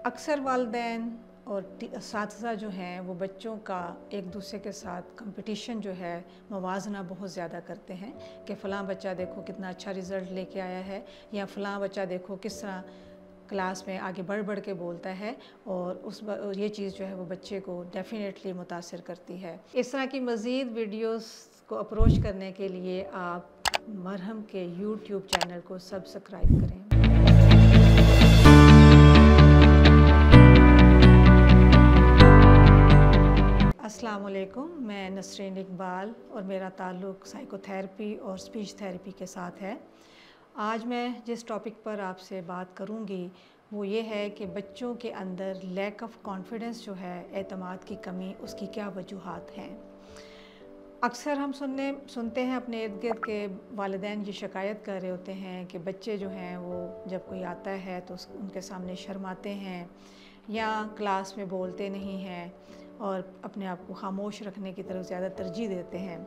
अक्सर वालिदैन और असातिज़ा जो हैं वो बच्चों का एक दूसरे के साथ कंपटीशन जो है मवाजना बहुत ज़्यादा करते हैं कि फ़लाँ बच्चा देखो कितना अच्छा रिज़ल्ट लेके आया है या फ़लाँ बच्चा देखो किस तरह क्लास में आगे बढ़ बढ़ के बोलता है और ये चीज़ जो है वो बच्चे को डेफ़िनेटली मुतासिर करती है। इस तरह की मज़ीद वीडियोस को अप्रोच करने के लिए आप मरहम के यूट्यूब चैनल को सब्सक्राइब करें। अस्सलाम वालेकुम, मैं नसरीन इकबाल और मेरा ताल्लुक़ साइकोथेरेपी और स्पीच थेरेपी के साथ है। आज मैं जिस टॉपिक पर आपसे बात करूंगी वो ये है कि बच्चों के अंदर लैक ऑफ कॉन्फिडेंस जो है, एतमाद की कमी, उसकी क्या वजूहात हैं। अक्सर हम सुनते हैं अपने इर्द गिर्द के वालिदैन ये शिकायत कर रहे होते हैं कि बच्चे जो हैं वो जब कोई आता है तो उनके सामने शर्माते हैं या क्लास में बोलते नहीं हैं और अपने आप को खामोश रखने की तरफ ज़्यादा तरजीह देते हैं।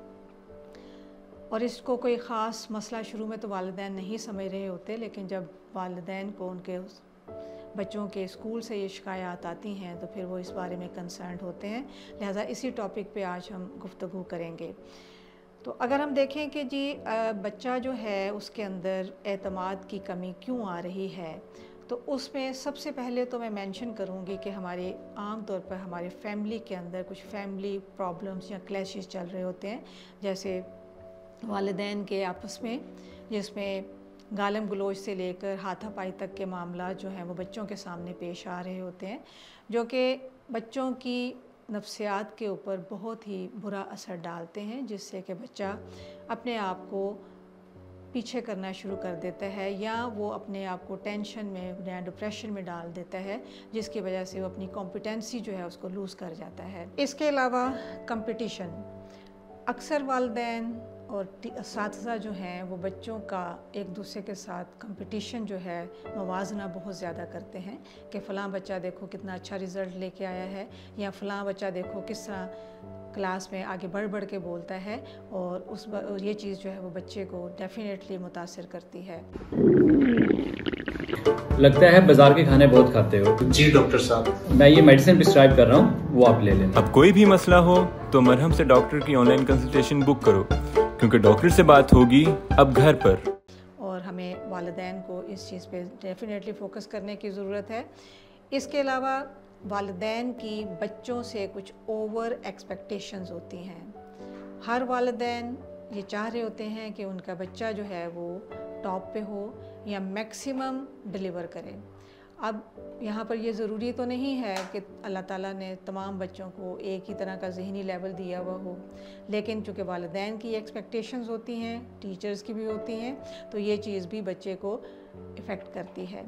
और इसको कोई ख़ास मसला शुरू में तो वालिदैन नहीं समझ रहे होते, लेकिन जब वालिदैन को उनके बच्चों के स्कूल से ये शिकायत आती हैं तो फिर वो इस बारे में कंसर्न होते हैं। लिहाजा इसी टॉपिक पे आज हम गुफ्तगू करेंगे। तो अगर हम देखें कि जी बच्चा जो है उसके अंदर एतमाद की कमी क्यों आ रही है, तो उसमें सबसे पहले तो मैं मेंशन करूंगी कि हमारे आम तौर पर हमारे फैमिली के अंदर कुछ फैमिली प्रॉब्लम्स या क्लैशेस चल रहे होते हैं, जैसे वालिदैन के आपस में, जिसमें गालम गलोच से लेकर हाथापाई तक के मामला जो हैं वो बच्चों के सामने पेश आ रहे होते हैं, जो कि बच्चों की नफ्सियात के ऊपर बहुत ही बुरा असर डालते हैं, जिससे कि बच्चा अपने आप को पीछे करना शुरू कर देता है या वो अपने आप को टेंशन में या डिप्रेशन में डाल देता है, जिसकी वजह से वो अपनी कॉम्पिटेंसी जो है उसको लूज़ कर जाता है। इसके अलावा कंपटीशन, अक्सर वालिदैन और असातिज़ा जो हैं वो बच्चों का एक दूसरे के साथ कंपटीशन जो है मवाजना बहुत ज़्यादा करते हैं कि फ़लाँ बच्चा देखो कितना अच्छा रिज़ल्ट लेके आया है या फ़लाँ बच्चा देखो किस तरह क्लास में आगे बढ़ बढ़ के बोलता है और ये चीज़ जो है वो बच्चे को डेफ़िनेटली मुतासिर करती है। लगता है बाजार के खाने बहुत खाते हो। जी डॉक्टर साहब, मैं ये मेडिसिन प्रिस्क्राइब कर रहा हूँ, वो आप ले लें। अब कोई भी मसला हो तो मरहम से डॉक्टर की ऑनलाइन कंसल्टेशन बुक करो, क्योंकि डॉक्टर से बात होगी अब घर पर। और हमें वालिदैन को इस चीज़ पे डेफिनेटली फोकस करने की ज़रूरत है। इसके अलावा वालिदैन की बच्चों से कुछ ओवर एक्सपेक्टेशंस होती हैं। हर वालिदैन ये चाह रहे होते हैं कि उनका बच्चा जो है वो टॉप पे हो या मैक्सिमम डिलीवर करे। अब यहाँ पर ये ज़रूरी तो नहीं है कि अल्लाह ताला ने तमाम बच्चों को एक ही तरह का ज़हनी लेवल दिया हुआ हो, लेकिन चूँकि वालिदैन की एक्सपेक्टेशंस होती हैं, टीचर्स की भी होती हैं, तो ये चीज़ भी बच्चे को इफ़ेक्ट करती है।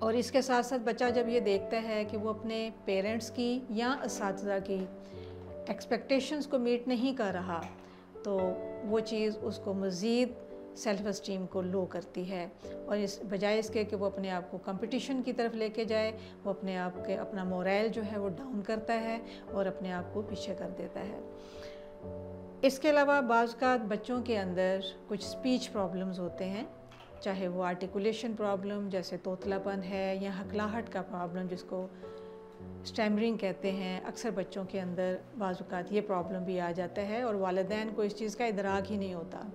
और इसके साथ साथ बच्चा जब ये देखता है कि वो अपने पेरेंट्स की या असातिज़ा की एक्सपेक्टेशंस को मीट नहीं कर रहा, तो वो चीज़ उसको मज़ीद सेल्फ़ एस्टीम को लो करती है और इस बजाय इसके कि वो अपने आप को कंपटीशन की तरफ लेके जाए, वो अपना मोरल जो है वो डाउन करता है और अपने आप को पीछे कर देता है। इसके अलावा बाज़ औक़ात बच्चों के अंदर कुछ स्पीच प्रॉब्लम्स होते हैं, चाहे वो आर्टिकुलेशन प्रॉब्लम जैसे तोतलापन है या हकलाहट का प्रॉब्लम जिसको स्टैमरिंग कहते हैं। अक्सर बच्चों के अंदर बाज़ औक़ात ये प्रॉब्लम भी आ जाता है और वालिदैन को इस चीज़ का इदराक ही नहीं होता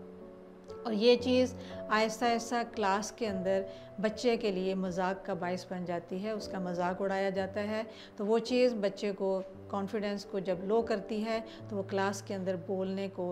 और ये चीज़ आहिस्ता आहिस्ता क्लास के अंदर बच्चे के लिए मजाक का बायस बन जाती है, उसका मजाक उड़ाया जाता है। तो वो चीज़ बच्चे को कॉन्फिडेंस को जब लो करती है तो वो क्लास के अंदर बोलने को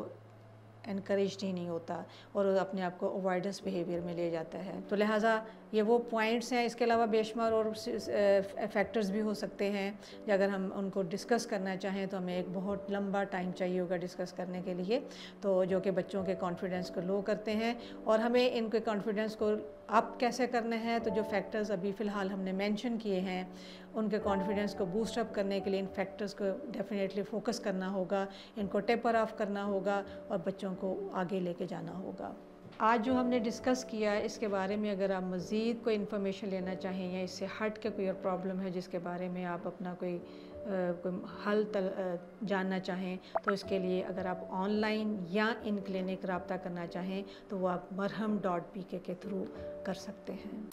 इनकरेज ही नहीं होता और अपने आप को अवॉइडेंस बिहेवियर में ले जाता है। तो लिहाजा ये वो पॉइंट्स हैं। इसके अलावा बेशुमार और फैक्टर्स भी हो सकते हैं। अगर हम उनको डिस्कस करना चाहें तो हमें एक बहुत लंबा टाइम चाहिए होगा डिस्कस करने के लिए, तो जो कि बच्चों के कॉन्फिडेंस को लो करते हैं। और हमें इनके कॉन्फिडेंस को अप कैसे करना है, तो जो फैक्टर्स अभी फ़िलहाल हमने मेंशन किए हैं, उनके कॉन्फिडेंस को बूस्ट अप करने के लिए इन फैक्टर्स को डेफिनेटली फ़ोकस करना होगा, इनको टेपर ऑफ करना होगा और बच्चों को आगे लेके जाना होगा। आज जो हमने डिस्कस किया इसके बारे में अगर आप मज़ीद कोई इन्फॉर्मेशन लेना चाहें या इससे हट के कोई और प्रॉब्लम है जिसके बारे में आप अपना कोई हल जानना चाहें, तो इसके लिए अगर आप ऑनलाइन या इन क्लिनिक रब्ता करना चाहें तो वो आप marham.pk के थ्रू कर सकते हैं।